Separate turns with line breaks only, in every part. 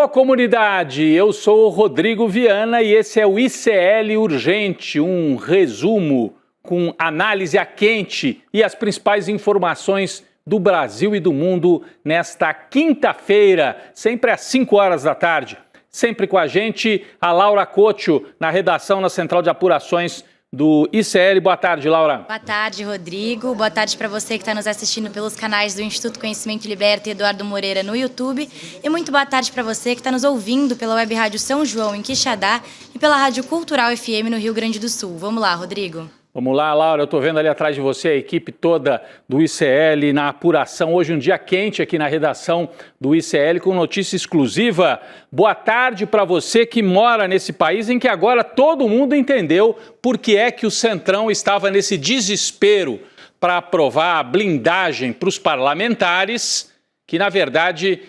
Alô, comunidade! Eu sou o Rodrigo Viana e esse é o ICL Urgente, um resumo com análise a quente e as principais informações do Brasil e do mundo nesta quinta-feira, sempre às 5 horas da tarde. Sempre com a gente, a Laura Cotio, na redação na Central de Apurações do ICL. Boa tarde, Laura.
Boa tarde, Rodrigo. Boa tarde para você que está nos assistindo pelos canais do Instituto Conhecimento Liberta e Eduardo Moreira no YouTube. E muito boa tarde para você que está nos ouvindo pela Web Rádio São João, em Quixadá, e pela Rádio Cultural FM no Rio Grande do Sul. Vamos lá, Rodrigo.
Vamos lá, Laura, eu estou vendo ali atrás de você a equipe toda do ICL na apuração. Hoje um dia quente aqui na redação do ICL com notícia exclusiva. Boa tarde para você que mora nesse país em que agora todo mundo entendeu por que é que o Centrão estava nesse desespero para aprovar a blindagem para os parlamentares, que na verdade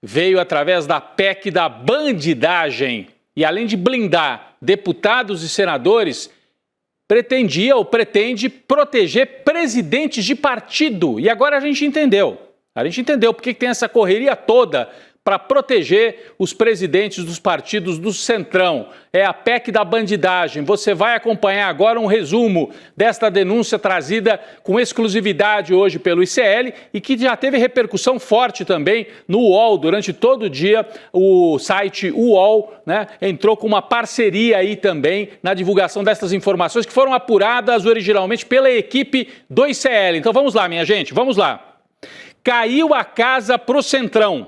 veio através da PEC da bandidagem. E além de blindar deputados e senadores, pretendia ou pretende proteger presidentes de partido. E agora a gente entendeu. A gente entendeu porque tem essa correria toda para proteger os presidentes dos partidos do Centrão. É a PEC da bandidagem. Você vai acompanhar agora um resumo desta denúncia trazida com exclusividade hoje pelo ICL e que já teve repercussão forte também no UOL durante todo o dia. O site UOL, entrou com uma parceria aí também na divulgação dessas informações que foram apuradas originalmente pela equipe do ICL. Então vamos lá, minha gente, vamos lá. Caiu a casa pro Centrão.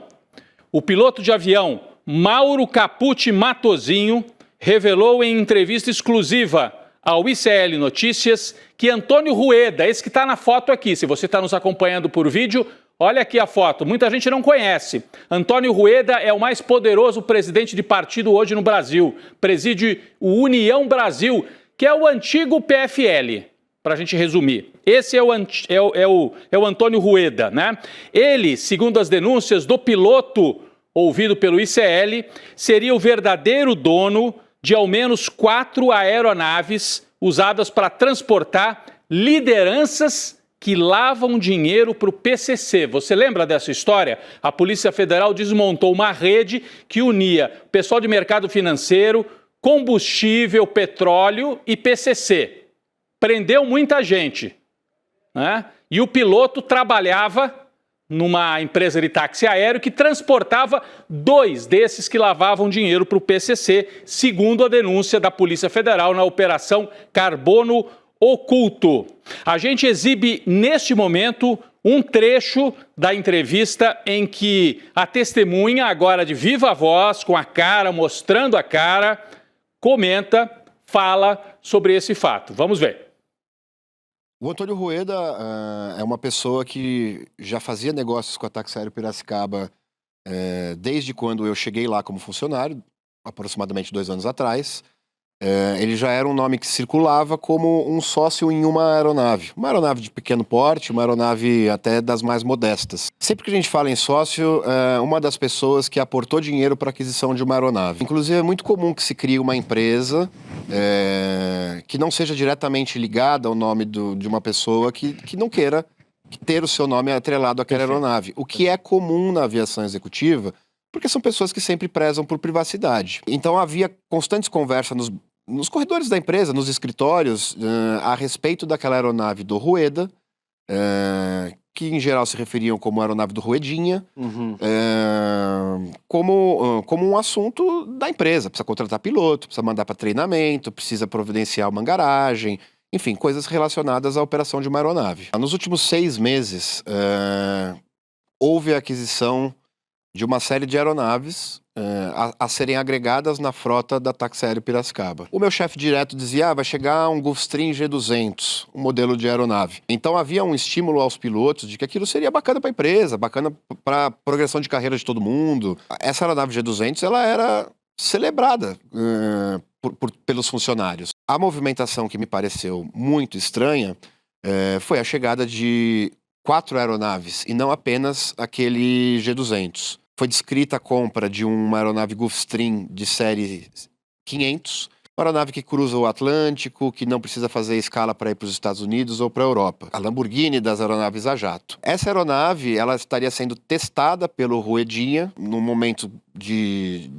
O piloto de avião Mauro Capucci Matozinho revelou em entrevista exclusiva ao ICL Notícias que Antônio Rueda, esse que está na foto aqui, se você está nos acompanhando por vídeo, olha aqui a foto, muita gente não conhece. Antônio Rueda é o mais poderoso presidente de partido hoje no Brasil, preside o União Brasil, que é o antigo PFL. Para a gente resumir, esse é o Antônio Rueda, né? Ele, segundo as denúncias do piloto ouvido pelo ICL, seria o verdadeiro dono de ao menos 4 aeronaves usadas para transportar lideranças que lavam dinheiro para o PCC. Você lembra dessa história? A Polícia Federal desmontou uma rede que unia pessoal de mercado financeiro, combustível, petróleo e PCC. Prendeu muita gente, né? E o piloto trabalhava numa empresa de táxi aéreo que transportava 2 desses que lavavam dinheiro para o PCC, segundo a denúncia da Polícia Federal na Operação Carbono Oculto. A gente exibe neste momento um trecho da entrevista em que a testemunha, agora de viva voz, com a cara, mostrando a cara, comenta, fala sobre esse fato. Vamos ver.
O Antônio Rueda é uma pessoa que já fazia negócios com a Táxi Aéreo Piracicaba desde quando eu cheguei lá como funcionário, aproximadamente 2 anos atrás. Ele já era um nome que circulava como um sócio em uma aeronave de pequeno porte, uma aeronave até das mais modestas. Sempre que a gente fala em sócio, uma das pessoas que aportou dinheiro para a aquisição de uma aeronave. Inclusive é muito comum que se crie uma empresa que não seja diretamente ligada ao nome de uma pessoa que não queira ter o seu nome atrelado àquela aeronave. O que é comum na aviação executiva, porque são pessoas que sempre prezam por privacidade. Então havia constantes conversas nos corredores da empresa, nos escritórios, a respeito daquela aeronave do Rueda, que em geral se referiam como aeronave do Ruedinha, como um assunto da empresa. Precisa contratar piloto, precisa mandar para treinamento, precisa providenciar uma garagem, enfim, coisas relacionadas à operação de uma aeronave. Nos últimos 6 meses, houve a aquisição de uma série de aeronaves a serem agregadas na frota da Táxi Aéreo Piracicaba. O meu chefe direto dizia, vai chegar um Gulfstream G200, um modelo de aeronave. Então havia um estímulo aos pilotos de que aquilo seria bacana para a empresa, bacana para a progressão de carreira de todo mundo. Essa aeronave G200, ela era celebrada pelos funcionários. A movimentação que me pareceu muito estranha foi a chegada de 4 aeronaves e não apenas aquele G200. Foi descrita a compra de uma aeronave Gulfstream de série 500 Uma aeronave que cruza o Atlântico, que não precisa fazer escala para ir para os Estados Unidos ou para a Europa. A Lamborghini das aeronaves a jato. Essa aeronave, ela estaria sendo testada pelo Ruedinha no momento de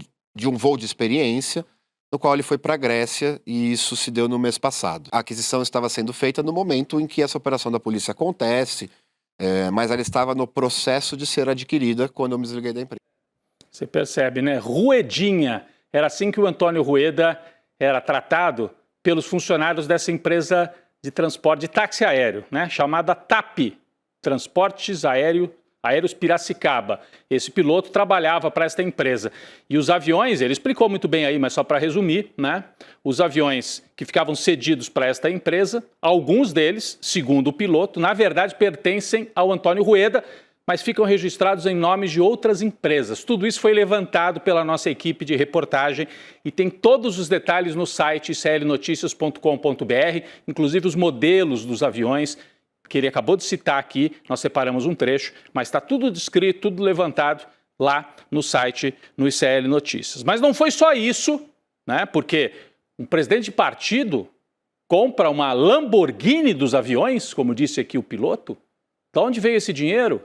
um voo de experiência, no qual ele foi para a Grécia, e isso se deu no mês passado. A aquisição estava sendo feita no momento em que essa operação da polícia acontece, mas ela estava no processo de ser adquirida quando eu me desliguei da empresa.
Você percebe, né? Ruedinha. Era assim que o Antônio Rueda era tratado pelos funcionários dessa empresa de transporte de táxi aéreo, né? Chamada TAP, Transportes Aéreos Piracicaba. Esse piloto trabalhava para esta empresa. E os aviões, ele explicou muito bem aí, mas só para resumir, né? Os aviões que ficavam cedidos para esta empresa, alguns deles, segundo o piloto, na verdade pertencem ao Antônio Rueda, mas ficam registrados em nomes de outras empresas. Tudo isso foi levantado pela nossa equipe de reportagem e tem todos os detalhes no site iclnoticias.com.br, inclusive os modelos dos aviões, que ele acabou de citar aqui, nós separamos um trecho, mas está tudo descrito, tudo levantado lá no site, no ICL Notícias. Mas não foi só isso, né? Porque um presidente de partido compra uma Lamborghini dos aviões, como disse aqui o piloto. De onde veio esse dinheiro?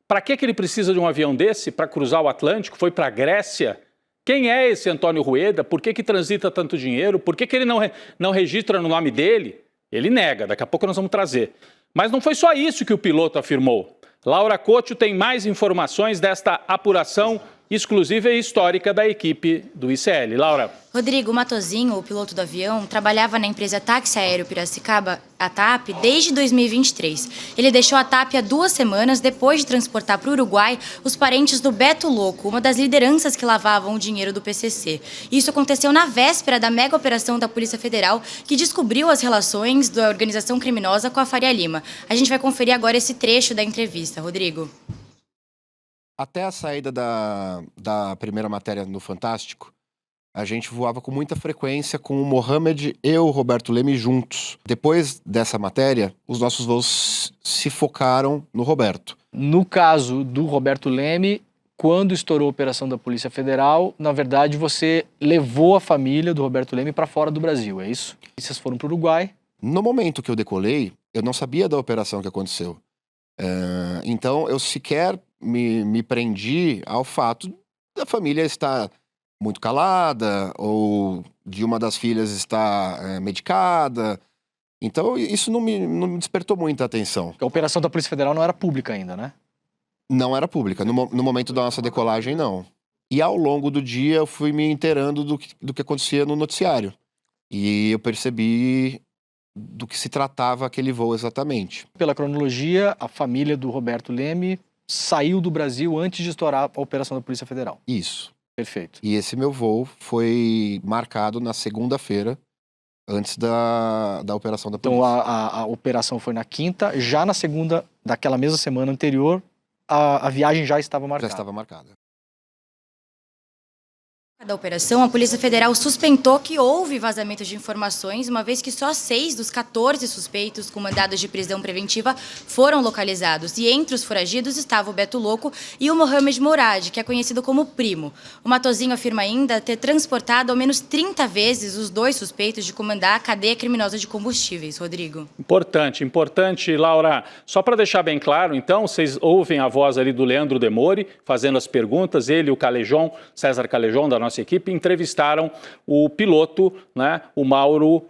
Para que ele precisa de um avião desse? Para cruzar o Atlântico? Foi para a Grécia? Quem é esse Antônio Rueda? Por que transita tanto dinheiro? Por que ele não registra no nome dele? Ele nega, daqui a pouco nós vamos trazer. Mas não foi só isso que o piloto afirmou. Laura Couto tem mais informações desta apuração exclusiva e histórica da equipe do ICL. Laura.
Rodrigo Matozinho, o piloto do avião, trabalhava na empresa Táxi Aéreo Piracicaba, a TAP, desde 2023. Ele deixou a TAP há 2 semanas depois de transportar para o Uruguai os parentes do Beto Louco, uma das lideranças que lavavam o dinheiro do PCC. Isso aconteceu na véspera da mega operação da Polícia Federal, que descobriu as relações da organização criminosa com a Faria Lima. A gente vai conferir agora esse trecho da entrevista. Rodrigo.
Até a saída da primeira matéria no Fantástico, a gente voava com muita frequência com o Mohamed e o Roberto Leme juntos. Depois dessa matéria, os nossos voos se focaram no Roberto.
No caso do Roberto Leme, quando estourou a operação da Polícia Federal, na verdade você levou a família do Roberto Leme para fora do Brasil, é isso? E vocês foram para o Uruguai?
No momento que eu decolei, eu não sabia da operação que aconteceu. Então eu sequer me prendi ao fato da família estar muito calada ou de uma das filhas estar medicada. Então isso não me despertou muita atenção.
A operação da Polícia Federal não era pública ainda, né?
Não era pública. No momento da nossa decolagem, não. E ao longo do dia eu fui me inteirando do que acontecia no noticiário. E eu percebi do que se tratava aquele voo exatamente.
Pela cronologia, a família do Roberto Leme saiu do Brasil antes de estourar a operação da Polícia Federal.
Isso.
Perfeito.
E esse meu voo foi marcado na segunda-feira, antes da operação da polícia.
Então a operação foi na quinta, já na segunda, daquela mesma semana anterior, a viagem já estava marcada.
Já estava marcada.
Da operação, a Polícia Federal suspeitou que houve vazamento de informações, uma vez que só 6 dos 14 suspeitos com mandados de prisão preventiva foram localizados. E entre os foragidos estava o Beto Louco e o Mohamed Mourad, que é conhecido como Primo. O Matozinho afirma ainda ter transportado ao menos 30 vezes os 2 suspeitos de comandar a cadeia criminosa de combustíveis. Rodrigo.
Importante, Laura. Só para deixar bem claro, então, vocês ouvem a voz ali do Leandro Demore fazendo as perguntas, ele e o Calejão, César Calejão, da nossa equipe, entrevistaram o piloto, né, o Mauro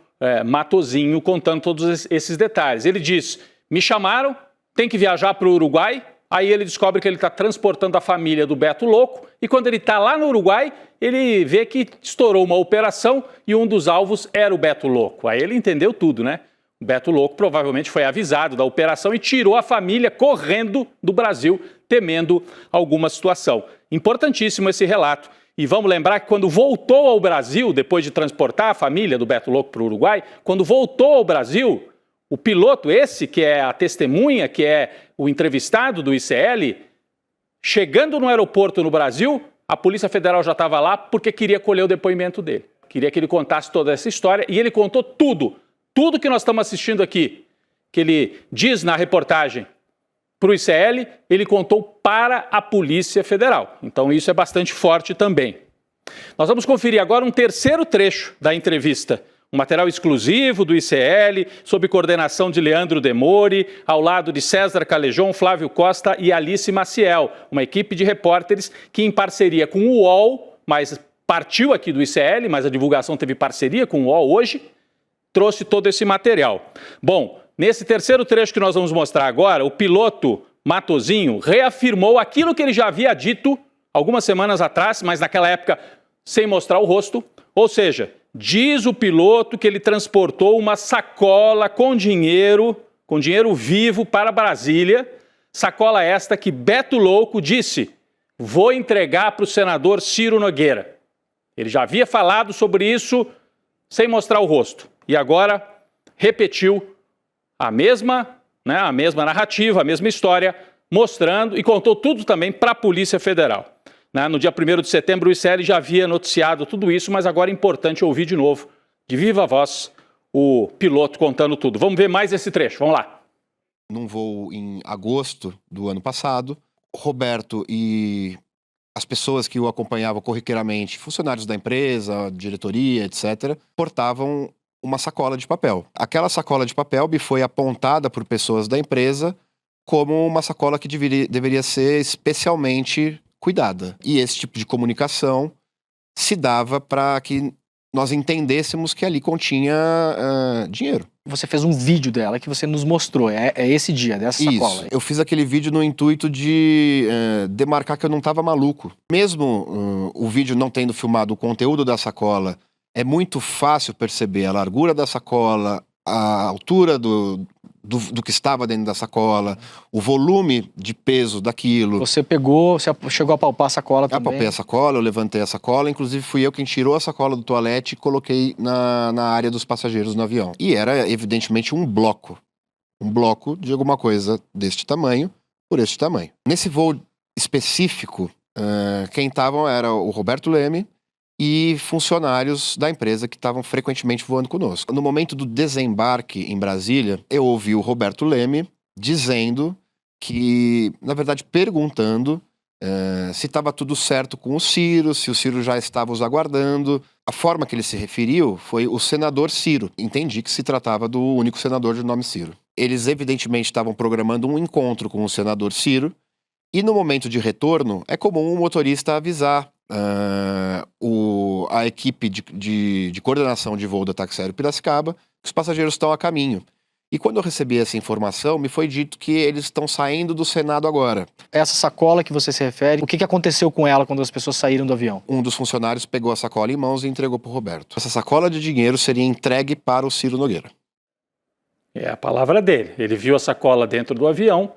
Matozinho, contando todos esses detalhes. Ele diz, me chamaram, tem que viajar para o Uruguai, aí ele descobre que ele está transportando a família do Beto Louco, e quando ele está lá no Uruguai, ele vê que estourou uma operação e um dos alvos era o Beto Louco. Aí ele entendeu tudo, né? O Beto Louco provavelmente foi avisado da operação e tirou a família correndo do Brasil, temendo alguma situação. Importantíssimo esse relato. E vamos lembrar que quando voltou ao Brasil, depois de transportar a família do Beto Louco para o Uruguai, quando voltou ao Brasil, o piloto, esse que é a testemunha, que é o entrevistado do ICL, chegando no aeroporto no Brasil, a Polícia Federal já estava lá porque queria colher o depoimento dele. Queria que ele contasse toda essa história e ele contou tudo que nós estamos assistindo aqui, que ele diz na reportagem para o ICL, ele contou para a Polícia Federal. Então isso é bastante forte também. Nós vamos conferir agora um terceiro trecho da entrevista. Um material exclusivo do ICL, sob coordenação de Leandro Demore, ao lado de César Calejon, Flávio Costa e Alice Maciel, uma equipe de repórteres que, em parceria com o UOL, mas partiu aqui do ICL, mas a divulgação teve parceria com o UOL hoje, trouxe todo esse material. Bom, nesse terceiro trecho que nós vamos mostrar agora, o piloto Matosinho reafirmou aquilo que ele já havia dito algumas semanas atrás, mas naquela época sem mostrar o rosto, ou seja, diz o piloto que ele transportou uma sacola com dinheiro vivo para Brasília, sacola esta que Beto Louco disse, vou entregar para o senador Ciro Nogueira. Ele já havia falado sobre isso sem mostrar o rosto e agora repetiu a mesma narrativa, a mesma história, mostrando e contou tudo também para a Polícia Federal. No dia 1º de setembro, o ICL já havia noticiado tudo isso, mas agora é importante ouvir de novo, de viva voz, o piloto contando tudo. Vamos ver mais esse trecho, vamos lá.
Num voo em agosto do ano passado, Roberto e as pessoas que o acompanhavam corriqueiramente, funcionários da empresa, diretoria, etc., portavam uma sacola de papel. Aquela sacola de papel me foi apontada por pessoas da empresa como uma sacola que deveria ser especialmente cuidada. E esse tipo de comunicação se dava para que nós entendêssemos que ali continha dinheiro.
Você fez um vídeo dela que você nos mostrou, é esse dia, dessa sacola.
Isso, eu fiz aquele vídeo no intuito de demarcar que eu não estava maluco. Mesmo o vídeo não tendo filmado o conteúdo da sacola, é muito fácil perceber a largura da sacola, a altura do que estava dentro da sacola, o volume de peso daquilo.
Você chegou a palpar a sacola também?
Apalpei a sacola, eu levantei a sacola, inclusive fui eu quem tirou a sacola do toalete e coloquei na área dos passageiros no avião. E era evidentemente um bloco de alguma coisa deste tamanho, por este tamanho. Nesse voo específico, quem estavam era o Roberto Leme e funcionários da empresa que estavam frequentemente voando conosco. No momento do desembarque em Brasília, eu ouvi o Roberto Leme dizendo que, na verdade, perguntando se estava tudo certo com o Ciro, se o Ciro já estava os aguardando. A forma que ele se referiu foi o senador Ciro. Entendi que se tratava do único senador de nome Ciro. Eles, evidentemente, estavam programando um encontro com o senador Ciro e, no momento de retorno, é comum o motorista avisar a equipe de coordenação de voo da Táxi Aéreo Piracicaba que os passageiros estão a caminho. E quando eu recebi essa informação, me foi dito que eles estão saindo do Senado agora.
Essa sacola que você se refere, o que aconteceu com ela quando as pessoas saíram do avião?
Um dos funcionários pegou a sacola em mãos e entregou para o Roberto. Essa sacola de dinheiro seria entregue para o Ciro Nogueira.
É a palavra dele. Ele viu a sacola dentro do avião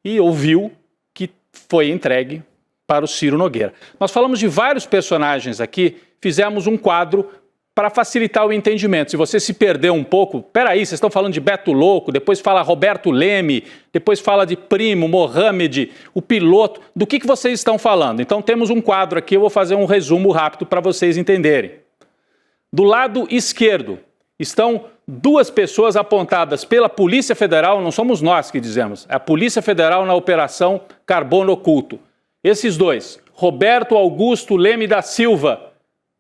e ouviu que foi entregue para o Ciro Nogueira. Nós falamos de vários personagens aqui, fizemos um quadro para facilitar o entendimento. Se você se perdeu um pouco, peraí, vocês estão falando de Beto Louco, depois fala Roberto Leme, depois fala de Primo, Mohamed, o piloto, do que vocês estão falando? Então temos um quadro aqui, eu vou fazer um resumo rápido para vocês entenderem. Do lado esquerdo estão duas pessoas apontadas pela Polícia Federal, não somos nós que dizemos, é a Polícia Federal na Operação Carbono Oculto. Esses dois, Roberto Augusto Leme da Silva,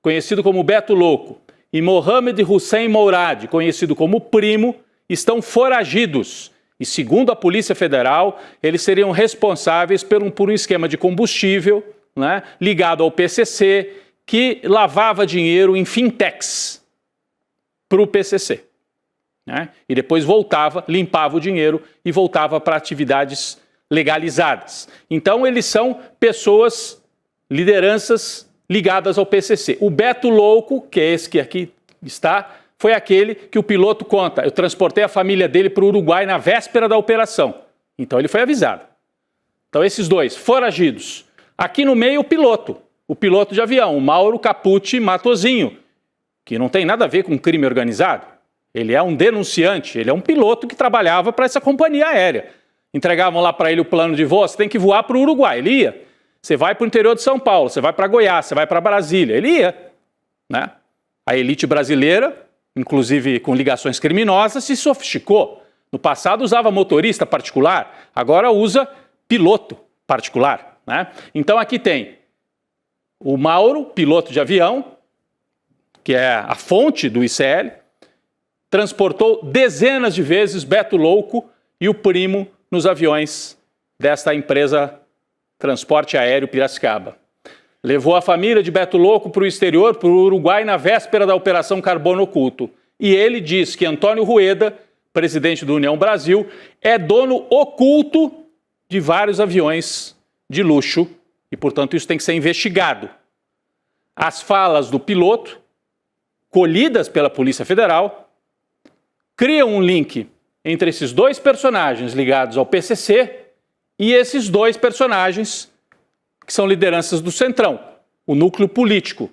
conhecido como Beto Louco, e Mohamed Hussein Mourad, conhecido como Primo, estão foragidos. E segundo a Polícia Federal, eles seriam responsáveis por um esquema de combustível, né, ligado ao PCC, que lavava dinheiro em fintechs para o PCC. Né, e depois voltava, limpava o dinheiro e voltava para atividades legalizadas. Então, eles são pessoas, lideranças ligadas ao PCC. O Beto Louco, que é esse que aqui está, foi aquele que o piloto conta. Eu transportei a família dele para o Uruguai na véspera da operação. Então, ele foi avisado. Então, esses dois, foragidos. Aqui no meio, o piloto de avião, o Mauro Capucci Matosinho, que não tem nada a ver com crime organizado. Ele é um denunciante, ele é um piloto que trabalhava para essa companhia aérea. Entregavam lá para ele o plano de voo, você tem que voar para o Uruguai. Ele ia. Você vai para o interior de São Paulo, você vai para Goiás, você vai para Brasília. Ele ia. Né? A elite brasileira, inclusive com ligações criminosas, se sofisticou. No passado usava motorista particular, agora usa piloto particular. Né? Então aqui tem O Mauro, piloto de avião, que é a fonte do ICL, transportou dezenas de vezes Beto Louco e o primo nos aviões desta empresa Transporte Aéreo Piracicaba. Levou a família de Beto Louco para o exterior, para o Uruguai, na véspera da Operação Carbono Oculto. E ele diz que Antônio Rueda, presidente do União Brasil, é dono oculto de vários aviões de luxo e, portanto, isso tem que ser investigado. As falas do piloto, colhidas pela Polícia Federal, criam um link entre esses dois personagens ligados ao PCC e esses dois personagens que são lideranças do Centrão, o núcleo político.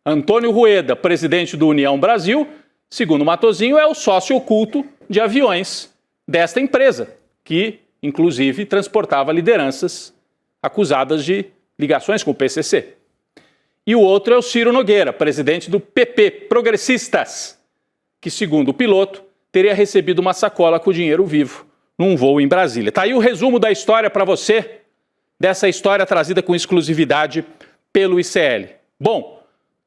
Antônio Rueda, presidente do União Brasil, segundo Matosinho, é o sócio oculto de aviões desta empresa, que, inclusive, transportava lideranças acusadas de ligações com o PCC. E o outro é o Ciro Nogueira, presidente do PP, Progressistas, que, segundo o piloto, teria recebido uma sacola com dinheiro vivo num voo em Brasília. Tá aí o resumo da história para você, dessa história trazida com exclusividade pelo ICL. Bom,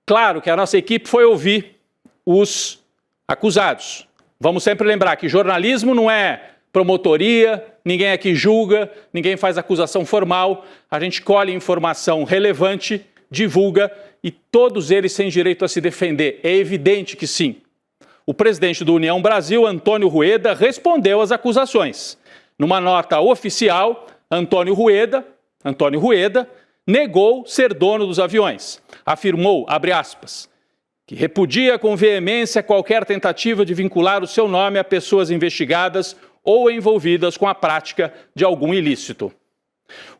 claro que a nossa equipe foi ouvir os acusados. Vamos sempre lembrar que jornalismo não é promotoria, ninguém aqui julga, ninguém faz acusação formal, a gente colhe informação relevante, divulga e todos eles têm direito a se defender. É evidente que sim. O presidente do União Brasil, Antônio Rueda, respondeu às acusações. Numa nota oficial, Antônio Rueda negou ser dono dos aviões. Afirmou, abre aspas, que repudia com veemência qualquer tentativa de vincular o seu nome a pessoas investigadas ou envolvidas com a prática de algum ilícito.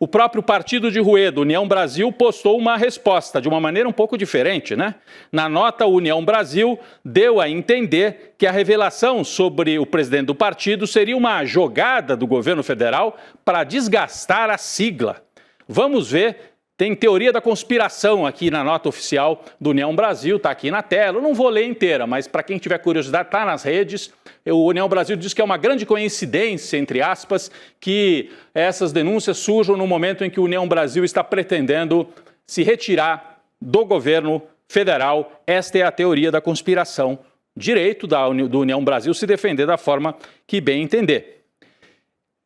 O próprio partido de Rueda, União Brasil, postou uma resposta de uma maneira um pouco diferente, né? Na nota, o União Brasil deu a entender que a revelação sobre o presidente do partido seria uma jogada do governo federal para desgastar a sigla. Vamos ver. Tem teoria da conspiração aqui na nota oficial do União Brasil, está aqui na tela. Eu não vou ler inteira, mas para quem tiver curiosidade, está nas redes. O União Brasil diz que é uma grande coincidência, entre aspas, que essas denúncias surjam no momento em que o União Brasil está pretendendo se retirar do governo federal. Esta é a teoria da conspiração. Direito do União Brasil se defender da forma que bem entender.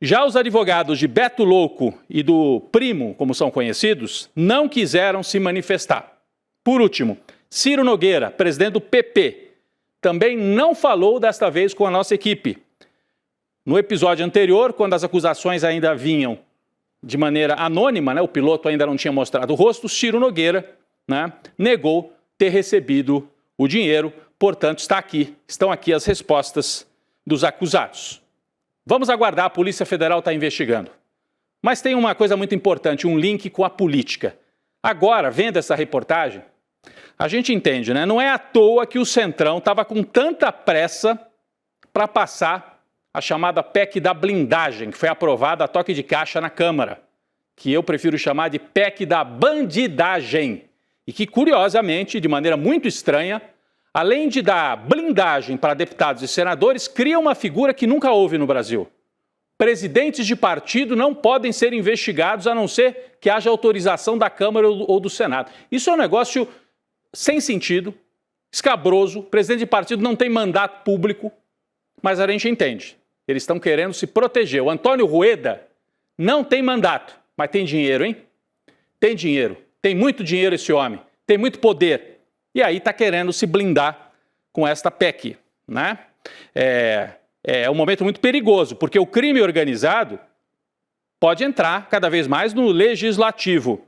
Já os advogados de Beto Louco e do primo, como são conhecidos, não quiseram se manifestar. Por último, Ciro Nogueira, presidente do PP, também não falou desta vez com a nossa equipe. No episódio anterior, quando as acusações ainda vinham de maneira anônima, né, o piloto ainda não tinha mostrado o rosto, Ciro Nogueira, né, negou ter recebido o dinheiro, portanto estão aqui as respostas dos acusados. Vamos aguardar, a Polícia Federal está investigando. Mas tem uma coisa muito importante, um link com a política. Agora, vendo essa reportagem, a gente entende, né? Não é à toa que o Centrão estava com tanta pressa para passar a chamada PEC da blindagem, que foi aprovada a toque de caixa na Câmara, que eu prefiro chamar de PEC da bandidagem, e que, curiosamente, de maneira muito estranha, além de dar blindagem para deputados e senadores, cria uma figura que nunca houve no Brasil. Presidentes de partido não podem ser investigados a não ser que haja autorização da Câmara ou do Senado. Isso é um negócio sem sentido, escabroso. O presidente de partido não tem mandato público, mas a gente entende. Eles estão querendo se proteger. O Antônio Rueda não tem mandato, mas tem dinheiro, hein? Tem dinheiro. Tem muito dinheiro esse homem. Tem muito poder. E aí está querendo se blindar com esta PEC, né? É um momento muito perigoso, porque o crime organizado pode entrar cada vez mais no legislativo.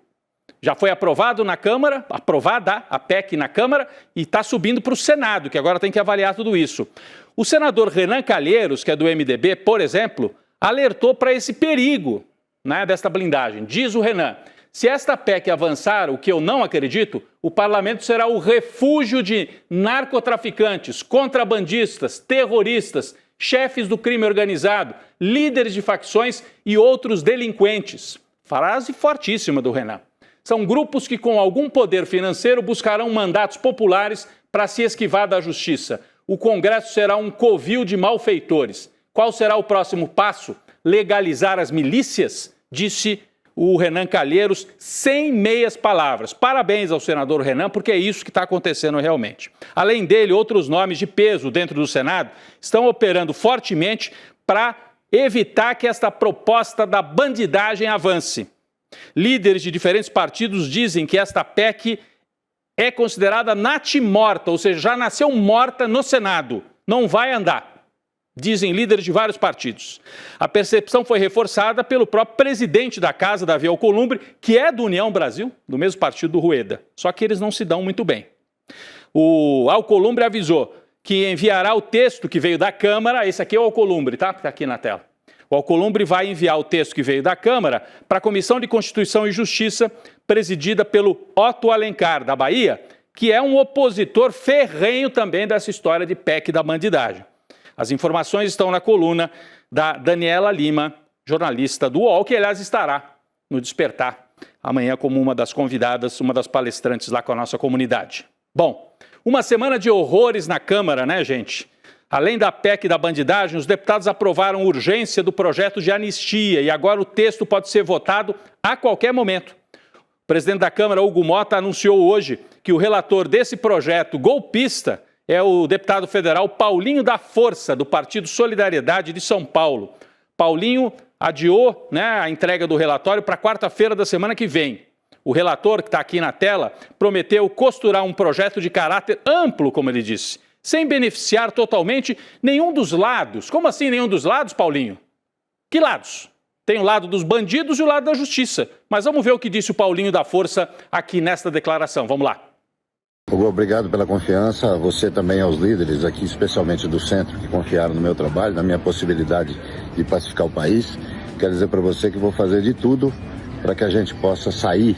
Já foi aprovado na Câmara, aprovada a PEC na Câmara e está subindo para o Senado, que agora tem que avaliar tudo isso. O senador Renan Calheiros, que é do MDB, por exemplo, alertou para esse perigo, né, desta blindagem. Diz o Renan: se esta PEC avançar, o que eu não acredito, o parlamento será o refúgio de narcotraficantes, contrabandistas, terroristas, chefes do crime organizado, líderes de facções e outros delinquentes. Frase fortíssima do Renan. São grupos que, com algum poder financeiro, buscarão mandatos populares para se esquivar da justiça. O Congresso será um covil de malfeitores. Qual será o próximo passo? Legalizar as milícias? Disse o Renan Calheiros sem meias palavras. Parabéns ao senador Renan, porque é isso que está acontecendo realmente. Além dele, outros nomes de peso dentro do Senado estão operando fortemente para evitar que esta proposta da bandidagem avance. Líderes de diferentes partidos dizem que esta PEC é considerada natimorta, ou seja, já nasceu morta no Senado, não vai andar. Dizem líderes de vários partidos. A percepção foi reforçada pelo próprio presidente da casa, Davi Alcolumbre, que é do União Brasil, do mesmo partido do Rueda. Só que eles não se dão muito bem. O Alcolumbre avisou que enviará o texto que veio da Câmara, esse aqui é o Alcolumbre, tá? Que está aqui na tela. O Alcolumbre vai enviar o texto que veio da Câmara para a Comissão de Constituição e Justiça, presidida pelo Otto Alencar, da Bahia, que é um opositor ferrenho também dessa história de PEC da bandidagem. As informações estão na coluna da Daniela Lima, jornalista do UOL, que, aliás, estará no Despertar amanhã como uma das convidadas, uma das palestrantes lá com a nossa comunidade. Bom, uma semana de horrores na Câmara, né, gente? Além da PEC da bandidagem, os deputados aprovaram urgência do projeto de anistia e agora o texto pode ser votado a qualquer momento. O presidente da Câmara, Hugo Motta, anunciou hoje que o relator desse projeto golpista é o deputado federal Paulinho da Força, do Partido Solidariedade de São Paulo. Paulinho adiou, a entrega do relatório para quarta-feira da semana que vem. O relator, que está aqui na tela, prometeu costurar um projeto de caráter amplo, como ele disse, sem beneficiar totalmente nenhum dos lados. Como assim nenhum dos lados, Paulinho? Que lados? Tem o lado dos bandidos e o lado da justiça. Mas vamos ver o que disse o Paulinho da Força aqui nesta declaração. Vamos lá.
Hugo, obrigado pela confiança, a você também, aos líderes aqui, especialmente do centro, que confiaram no meu trabalho, na minha possibilidade de pacificar o país. Quero dizer para você que vou fazer de tudo para que a gente possa sair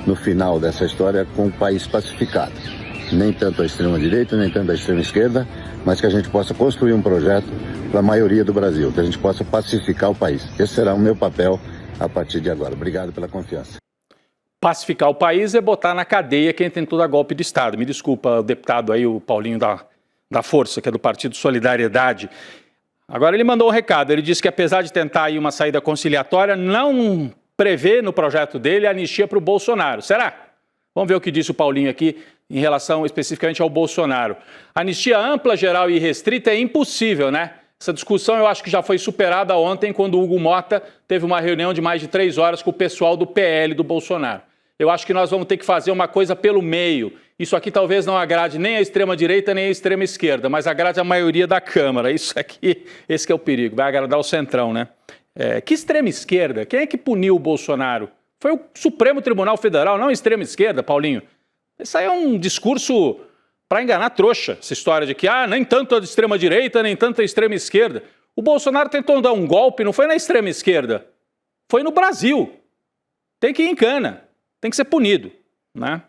no final dessa história com o país pacificado. Nem tanto a extrema-direita, nem tanto a extrema-esquerda, mas que a gente possa construir um projeto para a maioria do Brasil, que a gente possa pacificar o país. Esse será o meu papel a partir de agora. Obrigado pela confiança.
Pacificar o país é botar na cadeia quem tentou dar golpe de Estado. Me desculpa, o deputado aí, o Paulinho da Força, que é do Partido Solidariedade. Agora ele mandou um recado, ele disse que apesar de tentar aí uma saída conciliatória, não prevê no projeto dele a anistia para o Bolsonaro. Será? Vamos ver o que disse o Paulinho aqui em relação especificamente ao Bolsonaro. Anistia ampla, geral e restrita é impossível, né? Essa discussão eu acho que já foi superada ontem, quando o Hugo Motta teve uma reunião de mais de 3 horas com o pessoal do PL do Bolsonaro. Eu acho que nós vamos ter que fazer uma coisa pelo meio. Isso aqui talvez não agrade nem a extrema-direita nem a extrema-esquerda, mas agrade a maioria da Câmara. Isso aqui, esse que é o perigo, vai agradar o centrão, né? Que extrema-esquerda? Quem é que puniu o Bolsonaro? Foi o Supremo Tribunal Federal, não a extrema-esquerda, Paulinho. Isso aí é um discurso para enganar trouxa, essa história de que nem tanto a extrema-direita, nem tanto a extrema-esquerda. O Bolsonaro tentou dar um golpe, não foi na extrema-esquerda, foi no Brasil. Tem que ir em cana. Tem que ser punido, né?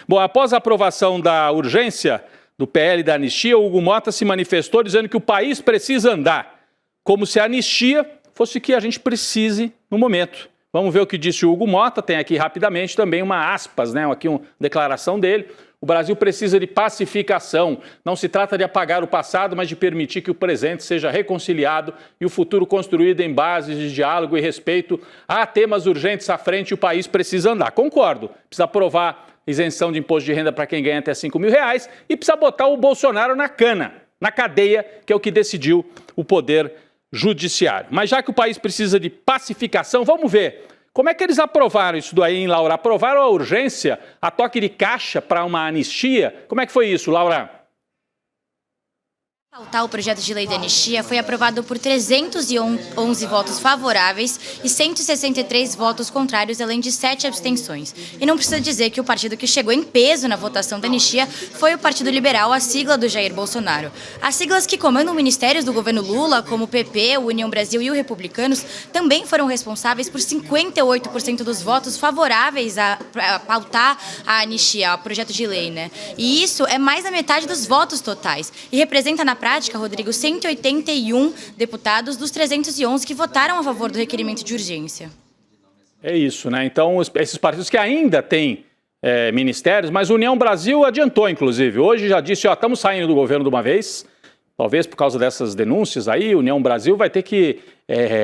Bom, após a aprovação da urgência do PL da anistia, o Hugo Motta se manifestou dizendo que o país precisa andar, como se a anistia fosse o que a gente precise no momento. Vamos ver o que disse o Hugo Motta, tem aqui rapidamente também uma aspas, aqui uma declaração dele. O Brasil precisa de pacificação. Não se trata de apagar o passado, mas de permitir que o presente seja reconciliado e o futuro construído em bases de diálogo e respeito. Há temas urgentes à frente e o país precisa andar. Concordo. Precisa aprovar isenção de imposto de renda para quem ganha até R$5.000 e precisa botar o Bolsonaro na cana, na cadeia, que é o que decidiu o Poder Judiciário. Mas já que o país precisa de pacificação, vamos ver. Como é que eles aprovaram isso daí, hein, Laura? Aprovaram a urgência, a toque de caixa para uma anistia? Como é que foi isso, Laura?
O projeto de lei de anistia foi aprovado por 311 votos favoráveis e 163 votos contrários, além de 7 abstenções. E não precisa dizer que o partido que chegou em peso na votação da anistia foi o Partido Liberal, a sigla do Jair Bolsonaro. As siglas que comandam ministérios do governo Lula, como o PP, o União Brasil e o Republicanos, também foram responsáveis por 58% dos votos favoráveis a pautar a anistia, ao projeto de lei, né? E isso é mais da metade dos votos totais e representa na prática, Rodrigo, 181 deputados dos 311 que votaram a favor do requerimento de urgência.
É isso, né? Então, esses partidos que ainda têm ministérios, mas a União Brasil adiantou, inclusive. Hoje já disse, estamos saindo do governo de uma vez, Talvez por causa dessas denúncias aí, União Brasil vai ter que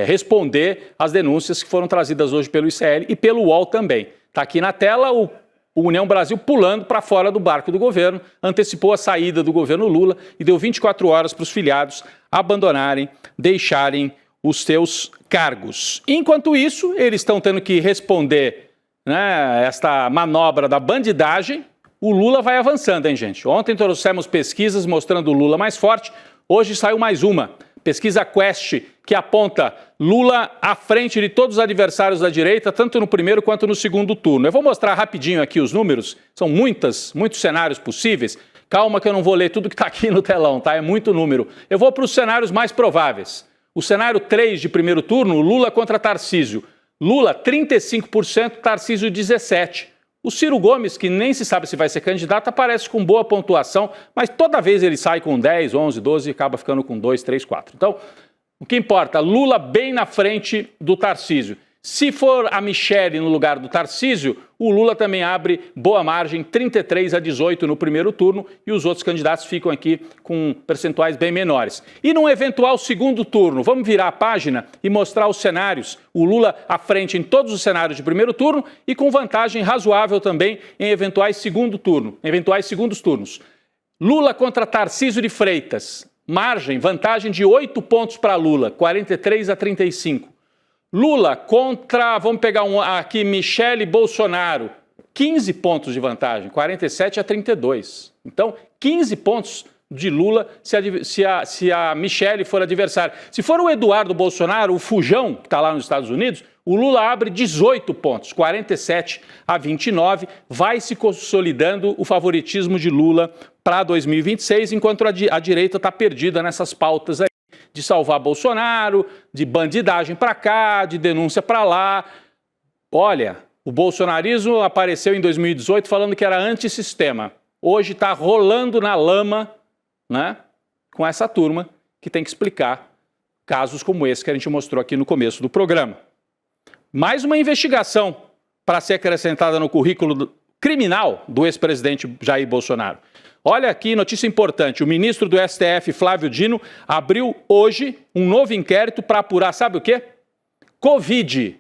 responder às denúncias que foram trazidas hoje pelo ICL e pelo UOL também. Está aqui na tela o União Brasil pulando para fora do barco do governo, antecipou a saída do governo Lula e deu 24 horas para os filiados abandonarem, deixarem os seus cargos. Enquanto isso, eles estão tendo que responder, né, esta manobra da bandidagem. O Lula vai avançando, hein, gente? Ontem trouxemos pesquisas mostrando o Lula mais forte, hoje saiu mais uma. Pesquisa Quest, que aponta Lula à frente de todos os adversários da direita, tanto no primeiro quanto no segundo turno. Eu vou mostrar rapidinho aqui os números, são muitos cenários possíveis. Calma que eu não vou ler tudo que está aqui no telão, tá? É muito número. Eu vou para os cenários mais prováveis. O cenário 3 de primeiro turno, Lula contra Tarcísio. Lula, 35%, Tarcísio, 17%. O Ciro Gomes, que nem se sabe se vai ser candidato, aparece com boa pontuação, mas toda vez ele sai com 10, 11, 12 e acaba ficando com 2, 3, 4. Então, o que importa, Lula bem na frente do Tarcísio. Se for a Michele no lugar do Tarcísio, o Lula também abre boa margem, 33-18 no primeiro turno, e os outros candidatos ficam aqui com percentuais bem menores. E num eventual segundo turno, vamos virar a página e mostrar os cenários. O Lula à frente em todos os cenários de primeiro turno e com vantagem razoável também em eventuais segundos turnos. Lula contra Tarcísio de Freitas. Vantagem de 8 pontos para Lula, 43-35. Lula contra, vamos pegar aqui, Michele Bolsonaro, 15 pontos de vantagem, 47-32. Então, 15 pontos de Lula se a Michele for adversária. Se for o Eduardo Bolsonaro, o fujão, que está lá nos Estados Unidos, o Lula abre 18 pontos, 47-29, vai se consolidando o favoritismo de Lula para 2026, enquanto a direita está perdida nessas pautas aí. De salvar Bolsonaro, de bandidagem para cá, de denúncia para lá. Olha, o bolsonarismo apareceu em 2018 falando que era antissistema. Hoje está rolando na lama, né, com essa turma que tem que explicar casos como esse que a gente mostrou aqui no começo do programa. Mais uma investigação para ser acrescentada no currículo criminal do ex-presidente Jair Bolsonaro. Olha aqui, notícia importante, o ministro do STF, Flávio Dino, abriu hoje um novo inquérito para apurar, sabe o quê? Covid,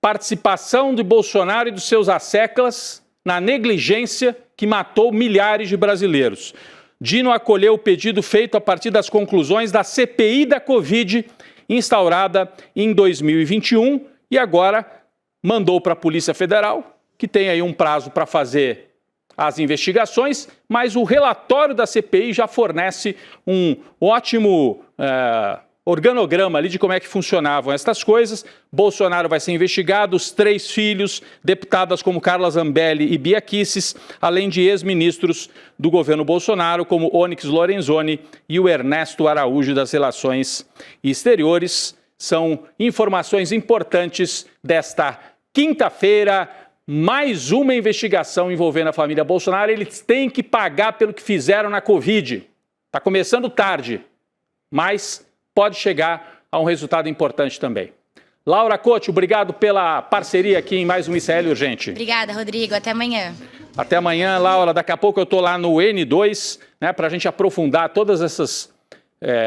participação de Bolsonaro e dos seus asseclas na negligência que matou milhares de brasileiros. Dino acolheu o pedido feito a partir das conclusões da CPI da Covid, instaurada em 2021, e agora mandou para a Polícia Federal, que tem aí um prazo para fazer as investigações, mas o relatório da CPI já fornece um ótimo organograma ali de como é que funcionavam estas coisas. Bolsonaro vai ser investigado, os 3 filhos, deputadas como Carla Zambelli e Bia Kicis, além de ex-ministros do governo Bolsonaro, como Onyx Lorenzoni e o Ernesto Araújo das Relações Exteriores. São informações importantes desta quinta-feira. Mais uma investigação envolvendo a família Bolsonaro. Eles têm que pagar pelo que fizeram na Covid. Está começando tarde, mas pode chegar a um resultado importante também. Laura Couto, obrigado pela parceria aqui em mais um ICL Urgente.
Obrigada, Rodrigo. Até amanhã.
Até amanhã, Laura. Daqui a pouco eu estou lá no N2, né, para a gente aprofundar todas essas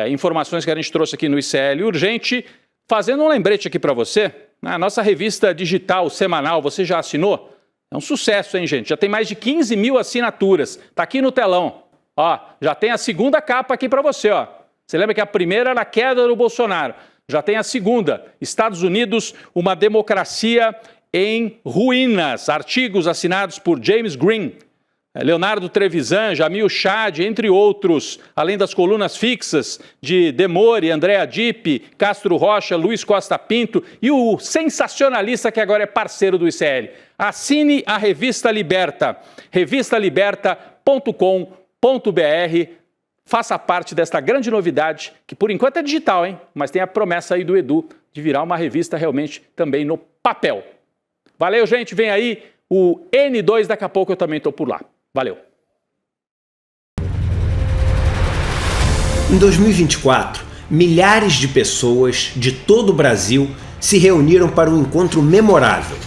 informações que a gente trouxe aqui no ICL Urgente. Fazendo um lembrete aqui para você, a nossa revista digital semanal, você já assinou? É um sucesso, hein, gente? Já tem mais de 15 mil assinaturas. Está aqui no telão. Ó, já tem a segunda capa aqui para você, ó. Você lembra que a primeira era a queda do Bolsonaro. Já tem a segunda. Estados Unidos, uma democracia em ruínas. Artigos assinados por James Green, Leonardo Trevisan, Jamil Chad, entre outros, além das colunas fixas de Demore, Andréa Dipp, Castro Rocha, Luiz Costa Pinto e o sensacionalista que agora é parceiro do ICL. Assine a Revista Liberta, revistaliberta.com.br. Faça parte desta grande novidade, que por enquanto é digital, hein? Mas tem a promessa aí do Edu de virar uma revista realmente também no papel. Valeu, gente. Vem aí o N2, daqui a pouco eu também estou por lá. Valeu.
Em 2024, milhares de pessoas de todo o Brasil se reuniram para um encontro memorável.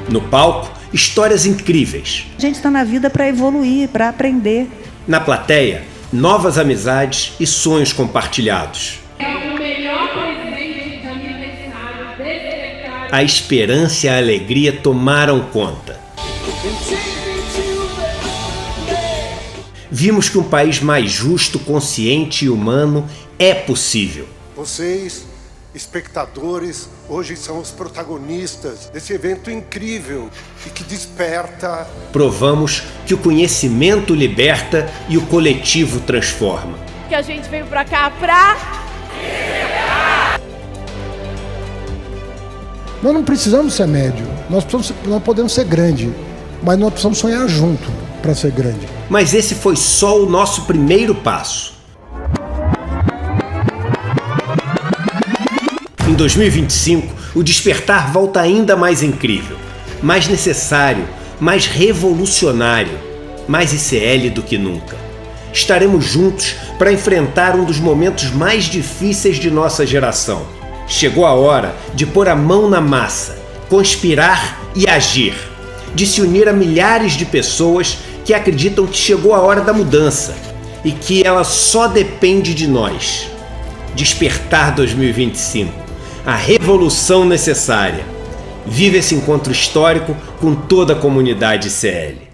No palco histórias incríveis.
A gente está na vida para evoluir, para aprender.
Na plateia, novas amizades e sonhos compartilhados.
O melhor presente de aniversário desse recado.
A esperança e a alegria tomaram conta. Vimos que um país mais justo, consciente e humano é possível.
Vocês, espectadores, hoje são os protagonistas desse evento incrível e que desperta.
Provamos que o conhecimento liberta e o coletivo transforma.
Que a gente veio pra cá pra...
Nós não precisamos ser médio, nós podemos ser grande, mas nós precisamos sonhar junto para ser grande.
Mas esse foi só o nosso primeiro passo. Em 2025, o despertar volta ainda mais incrível, mais necessário, mais revolucionário, mais ICL do que nunca. Estaremos juntos para enfrentar um dos momentos mais difíceis de nossa geração. Chegou a hora de pôr a mão na massa, conspirar e agir, de se unir a milhares de pessoas que acreditam que chegou a hora da mudança e que ela só depende de nós. Despertar 2025, a revolução necessária. Vive esse encontro histórico com toda a comunidade ICL.